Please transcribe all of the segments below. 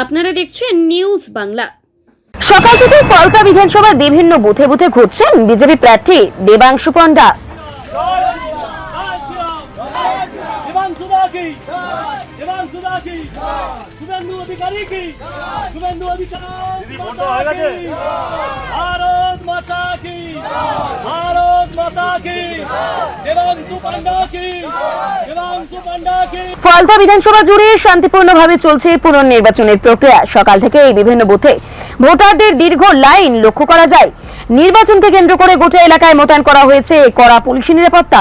আপনারা দেখছেন নিউজ বাংলা। সকাল থেকে ফলতা বিধানসভার বিভিন্ন বুথে বুথে ঘুরছেন বিজেপি প্রার্থী দেবাংশু পণ্ডা। ফলতা বিধানসভা জুড়ে শান্তিপূর্ণভাবে চলছে পুনর্নির্বাচনের প্রক্রিয়া। সকাল থেকে এই বিভিন্ন বুথে ভোটারদের দীর্ঘ লাইন লক্ষ্য করা যায়। নির্বাচনকে কেন্দ্র করে গোটা এলাকায় মোতায়েন করা হয়েছে কড়া পুলিশি নিরাপত্তা।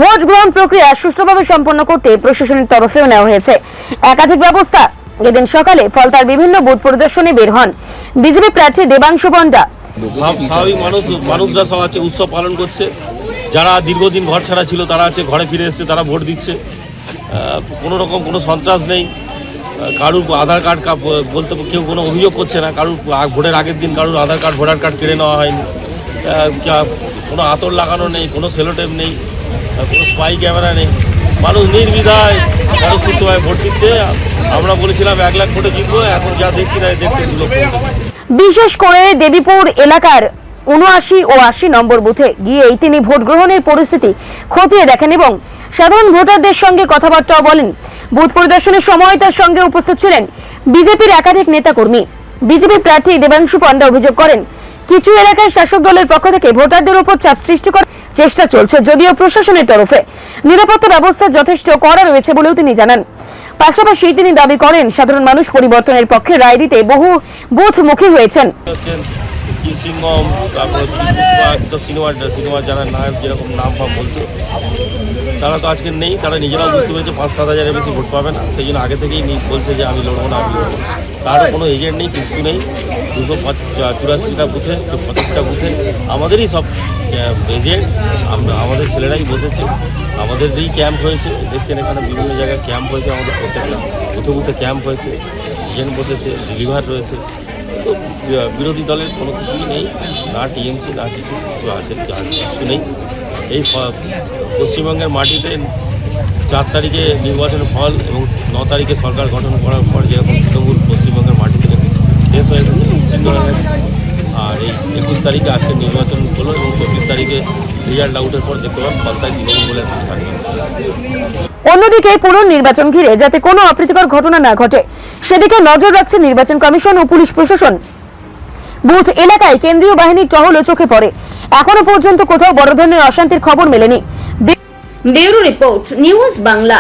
ভোট গ্রহণ প্রক্রিয়া সুষ্ঠুভাবে সম্পন্ন করতে প্রশাসনের তরফেও নেওয়া হয়েছে একাধিক ব্যবস্থা। এদিন সকালে ফলতার বিভিন্ন বুথ পরিদর্শনে বের হন বিজেপি প্রার্থী দেবাংশু পণ্ডা। স্বাভাবিক মানুষরা সব আছে, উৎসব পালন করছে। যারা দীর্ঘদিন ঘর ছাড়া ছিল তারা আছে ঘরে ফিরে এসছে, তারা ভোট দিচ্ছে। কোনো রকম কোনো সন্ত্রাস নেই। কারুর আধার কার্ড বলতে কেউ কোনো অভিযোগ করছে না। কারুর ভোটের আগের দিন কারুর আধার কার্ড ভোটার কার্ড কেড়ে নেওয়া হয়নি। কোনো আতর লাগানো নেই, কোনো সেলোটেপ নেই, কোনো স্পাই ক্যামেরা নেই। মানুষ নির্বিধায় স্বতঃস্ফূর্তভাবে ভোট দিচ্ছে। আমরা বলেছিলাম 1 লাখ ভোটে জিতবো, এখন যা দেখছি না দেখতে 2 লক্ষ। বিশেষ করে দেবীপুর এলাকার 79 ও 80 নম্বর বুথে গিয়েই তিনি ভোট গ্রহণের পরিস্থিতি খতিয়ে দেখেন এবং সাধারণ ভোটারদের সঙ্গে কথাবার্তাও বলেন। বুথ পরিদর্শনের সময় তার সঙ্গে উপস্থিত ছিলেন বিজেপির একাধিক নেতাকর্মী। বিজেপি প্রার্থী দেবাংশু পণ্ডা অভিযোগ করেন, কিছু এলাকায় শাসক দলের পক্ষ থেকে ভোটারদের উপর চাপ সৃষ্টি করার চেষ্টা চলছে, যদিও প্রশাসনের তরফে নিরাপত্তা ব্যবস্থা যথেষ্ট করা রয়েছে বলেও তিনি জানান। পাশাপাশি তিনি দাবি করেন, সাধারণ মানুষ পরিবর্তনের পক্ষে রায় দিতে বহু বুথমুখী হয়েছেন। সিনেমা যারা নায়ক যেরকম নাম ফাম বলতো তারা তো আজকে নেই। তারা নিজেরাও বুঝতে পেরেছে 5-7 হাজারের বেশি ভোট পাবে না। সেই জন্য আগে থেকেই বলছে যে আমি লড়বো না, আমি লড়বো। তারও কোনো এজেন্ট নেই, কিছু নেই। 284টা বুথে 25টা বুথে আমাদেরই সব এজেন্ট, আমাদের ছেলেরাই বসেছে। আমাদেরই ক্যাম্প হয়েছে, দেখছেন এখানে বিভিন্ন জায়গায় ক্যাম্প হয়েছে। আমাদের প্রত্যেকটা বুথে বুথে ক্যাম্প হয়েছে, এজেন্ট বসেছে, রিলিভার রয়েছে। তো বিরোধী দলের কোনো কিছুই নেই, না টিএমসি না কিছু আছে, কিছু নেই। এই পশ্চিমবঙ্গের মাটিতে 4 তারিখে নির্বাচনের ফল এবং 9 তারিখে সরকার গঠন করার পর যেরকম তৃণমূল পশ্চিমবঙ্গের মাটি থেকে শেষ হয়ে গেছে, আর এই 21 তারিখে আজকে নির্বাচন হলো এবং 24 তারিখে রেজাল্ট আউটের পর দেখতে পাবেন ফলতায় তৃণমূল বলে থাকবে। অন্যদিকে পুনর্নির্বাচন ঘিরে যাতে কোনো অপ্রীতিকর ঘটনা না ঘটে সেদিকে নজর রাখছে নির্বাচন কমিশন ও পুলিশ প্রশাসন। বুথ এলাকায় কেন্দ্রীয় বাহিনীর টহলও চোখে পড়ে। এখনো পর্যন্ত কোথাও বড় ধরনের অশান্তির খবর মেলেনি। Bureau report, news Bangla.